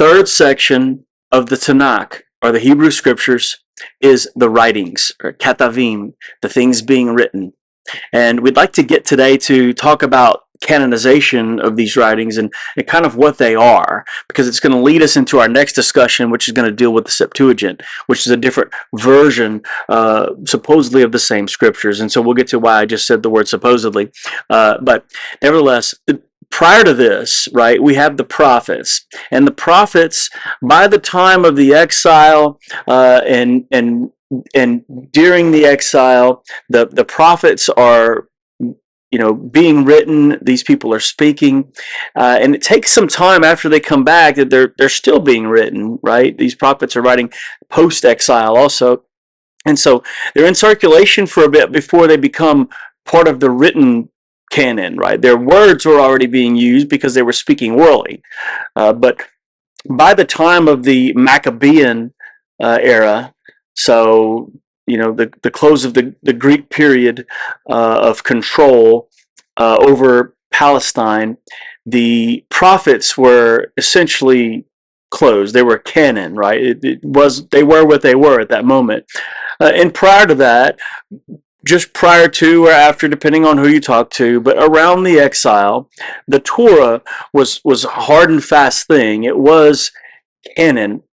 third section of the Tanakh, or the Hebrew Scriptures, is the writings, or katavim, the things being written. And we'd like to get today to talk about canonization of these writings and kind of what they are, because it's going to lead us into our next discussion, which is going to deal with the Septuagint, which is a different version, supposedly, of the same scriptures. And so we'll get to why I just said the word supposedly. But nevertheless, prior to this, right, we have the prophets. And the prophets, by the time of the exile, and during the exile, the prophets are, being written. These people are speaking, and it takes some time after they come back that they're still being written. Right, these prophets are writing post-exile also, and so they're in circulation for a bit before they become part of the written canon. Right, their words were already being used because they were speaking orally, but by the time of the Maccabean era, so the close of the Greek period of control over Palestine, the prophets were essentially closed. They were canon, right? They were what they were at that moment. And prior to that, just prior to or after, depending on who you talk to, but around the exile, the Torah was a hard and fast thing. It was canon.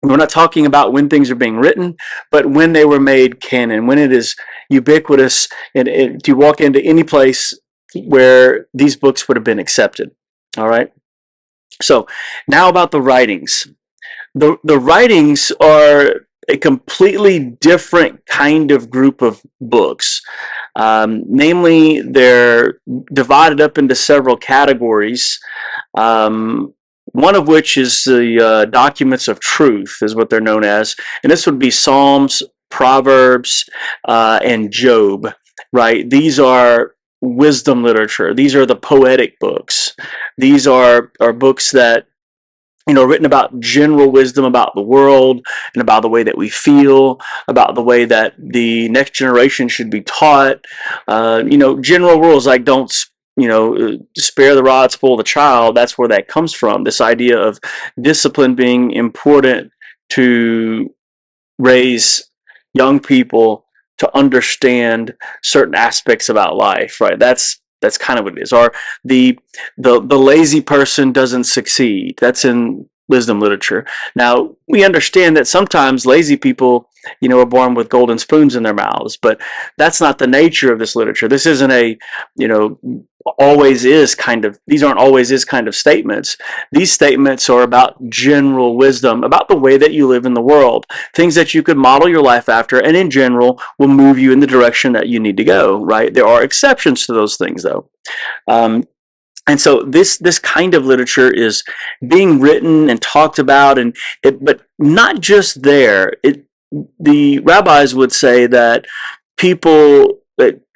We're not talking about when things are being written, but when they were made canon, when it is ubiquitous, and you walk into any place where these books would have been accepted. All right. So now about the writings. The writings are a completely different kind of group of books. Namely, they're divided up into several categories. One of which is the documents of truth, is what they're known as. And this would be Psalms, Proverbs, and Job, right? These are wisdom literature. These are the poetic books. These are books that, written about general wisdom about the world and about the way that we feel, about the way that the next generation should be taught. General rules like don't spare the rod, spoil the child. That's where that comes from. This idea of discipline being important to raise young people to understand certain aspects about life, right? That's kind of what it is. Or the lazy person doesn't succeed. That's in wisdom literature. Now, we understand that sometimes lazy people, are born with golden spoons in their mouths, but that's not the nature of this literature. This isn't a, always is kind of, these aren't always is kind of statements. These statements are about general wisdom, about the way that you live in the world, things that you could model your life after, and in general will move you in the direction that you need to go, right? There are exceptions to those things, though. And so this kind of literature is being written and talked about, but not just there. The rabbis would say that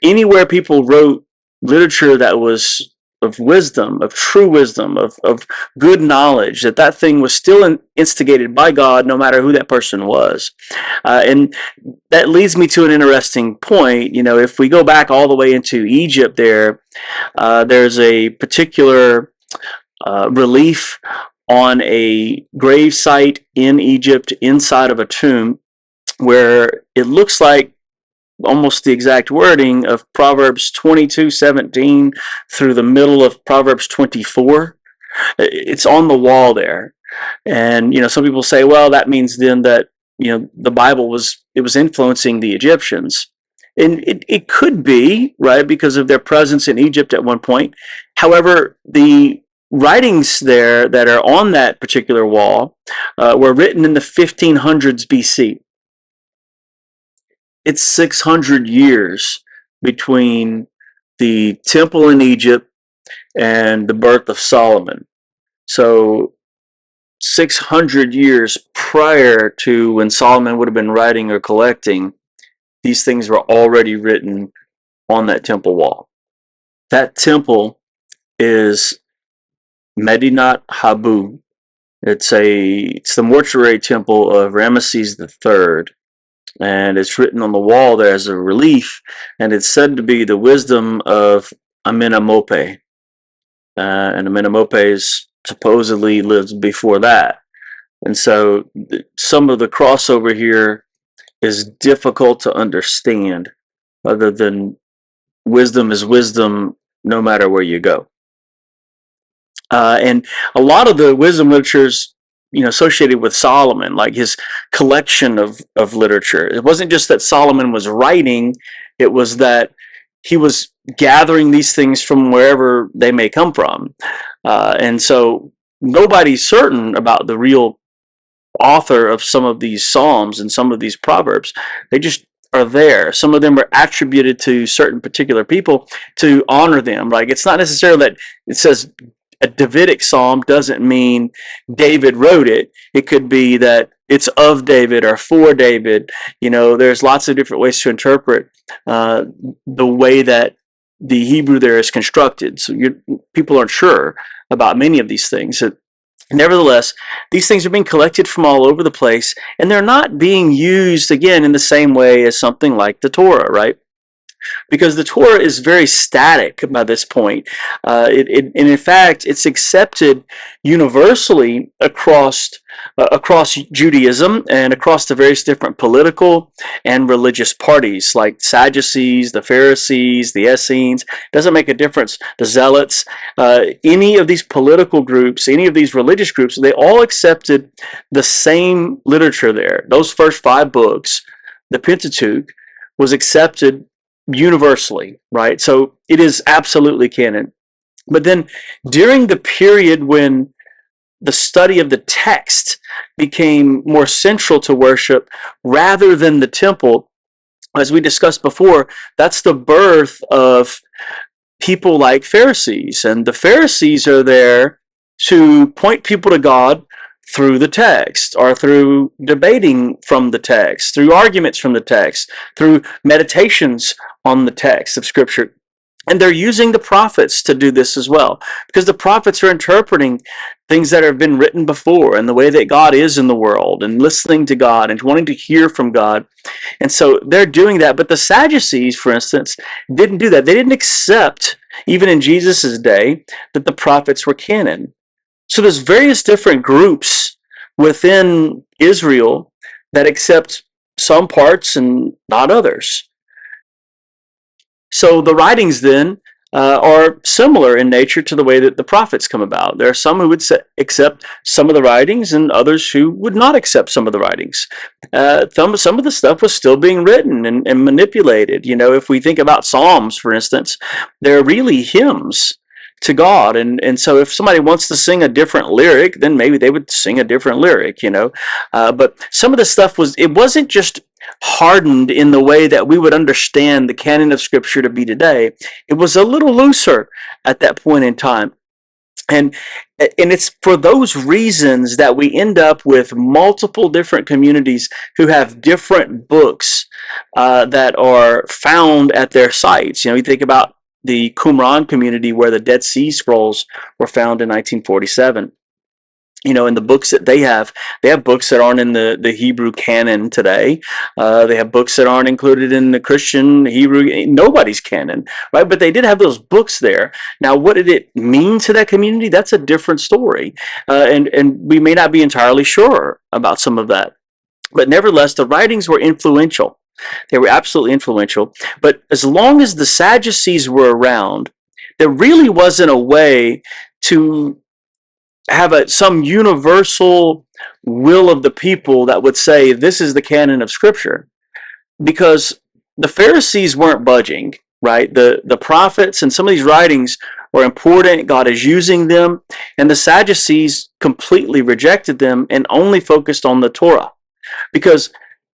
anywhere people wrote literature that was of wisdom, of true wisdom, of good knowledge, that thing was still instigated by God, no matter who that person was. And that leads me to an interesting point. If we go back all the way into Egypt, there's a particular relief on a grave site in Egypt inside of a tomb where it looks like almost the exact wording of Proverbs 22:17 through the middle of Proverbs 24. It's on the wall there. And, some people say, well, that means then that, the Bible was influencing the Egyptians. And it could be, right, because of their presence in Egypt at one point. However, the writings there that are on that particular wall were written in the 1500s BC. It's 600 years between the temple in Egypt and the birth of Solomon. So 600 years prior to when Solomon would have been writing or collecting, these things were already written on that temple wall. That temple is Medinat Habu. It's the mortuary temple of Ramesses III. And it's written on the wall there as a relief, and it's said to be the wisdom of Amenemope. And Amenemope supposedly lived before that. And so some of the crossover here is difficult to understand, other than wisdom is wisdom no matter where you go. And a lot of the wisdom literatures, associated with Solomon, like his collection of literature. It wasn't just that Solomon was writing; it was that he was gathering these things from wherever they may come from. And so nobody's certain about the real author of some of these psalms and some of these proverbs. They just are there. Some of them are attributed to certain particular people to honor them. Like, it's not necessarily that it says a Davidic psalm doesn't mean David wrote it. It could be that it's of David or for David. There's lots of different ways to interpret the way that the Hebrew there is constructed. So people aren't sure about many of these things. Nevertheless, these things are being collected from all over the place, and they're not being used, again, in the same way as something like the Torah, right? Because the Torah is very static by this point. And in fact, it's accepted universally across Judaism and across the various different political and religious parties, like Sadducees, the Pharisees, the Essenes. Doesn't make a difference. The Zealots, any of these political groups, any of these religious groups, they all accepted the same literature there. Those first 5 books, the Pentateuch, was accepted universally, right? So it is absolutely canon. But then during the period when the study of the text became more central to worship rather than the temple, as we discussed before, that's the birth of people like Pharisees. And the Pharisees are there to point people to God through the text, or through debating from the text, through arguments from the text, through meditations on the text of Scripture. And they're using the prophets to do this as well, because the prophets are interpreting things that have been written before and the way that God is in the world, and listening to God and wanting to hear from God. And so they're doing that. But the Sadducees, for instance, didn't do that. They didn't accept, even in Jesus' day, that the prophets were canon. So there's various different groups within Israel that accept some parts and not others. So the writings then are similar in nature to the way that the prophets come about. There are some who would accept some of the writings, and others who would not accept some of the writings. Some of the stuff was still being written and manipulated. If we think about Psalms, for instance, they're really hymns to God, and so if somebody wants to sing a different lyric, then maybe they would sing a different lyric, but some of the stuff wasn't just hardened in the way that we would understand the canon of Scripture to be today. It was a little looser at that point in time. And it's for those reasons that we end up with multiple different communities who have different books that are found at their sites. You think about the Qumran community, where the Dead Sea Scrolls were found in 1947. And the books that they have books that aren't in the Hebrew canon today. They have books that aren't included in the Christian Hebrew, nobody's canon, right? But they did have those books there. Now, what did it mean to that community? That's a different story. And we may not be entirely sure about some of that. But nevertheless, the writings were influential. They were absolutely influential. But as long as the Sadducees were around, there really wasn't a way to have some universal will of the people that would say this is the canon of Scripture, because the Pharisees weren't budging, right? The prophets and some of these writings were important. God is using them, and the Sadducees completely rejected them and only focused on the Torah, because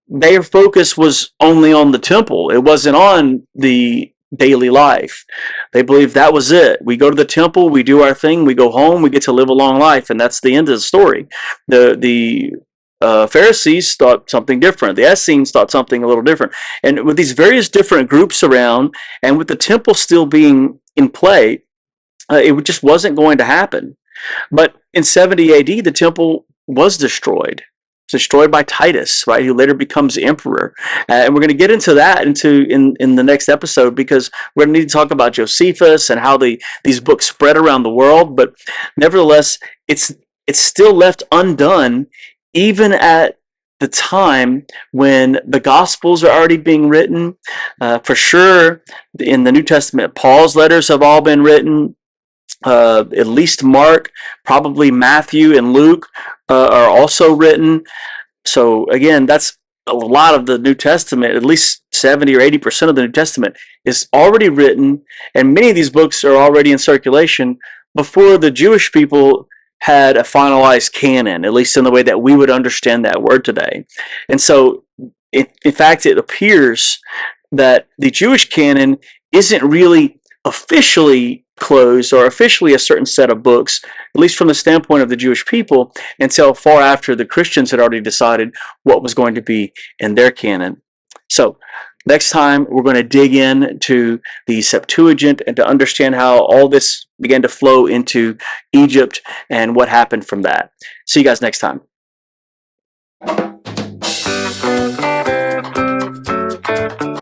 their focus was only on the temple. It wasn't on the daily life. They believed that was it. We go to the temple, we do our thing, we go home, we get to live a long life, and that's the end of the story. The Pharisees thought something different. The Essenes thought something a little different. And with these various different groups around, and with the temple still being in play, it just wasn't going to happen. But in 70 AD, the temple was destroyed by Titus, right, who later becomes emperor. And we're going to get into that in the next episode, because we're going to need to talk about Josephus and how these books spread around the world. But nevertheless, it's still left undone even at the time when the Gospels are already being written. For sure, in the New Testament, Paul's letters have all been written. At least Mark, probably Matthew and Luke are also written. So again, that's a lot of the New Testament. At least 70 or 80% of the New Testament is already written, and many of these books are already in circulation before the Jewish people had a finalized canon, at least in the way that we would understand that word today. And so, in fact, it appears that the Jewish canon isn't really officially closed or officially a certain set of books, at least from the standpoint of the Jewish people, until far after the Christians had already decided what was going to be in their canon. So, next time we're going to dig into the Septuagint and to understand how all this began to flow into Egypt and what happened from that. See you guys next time.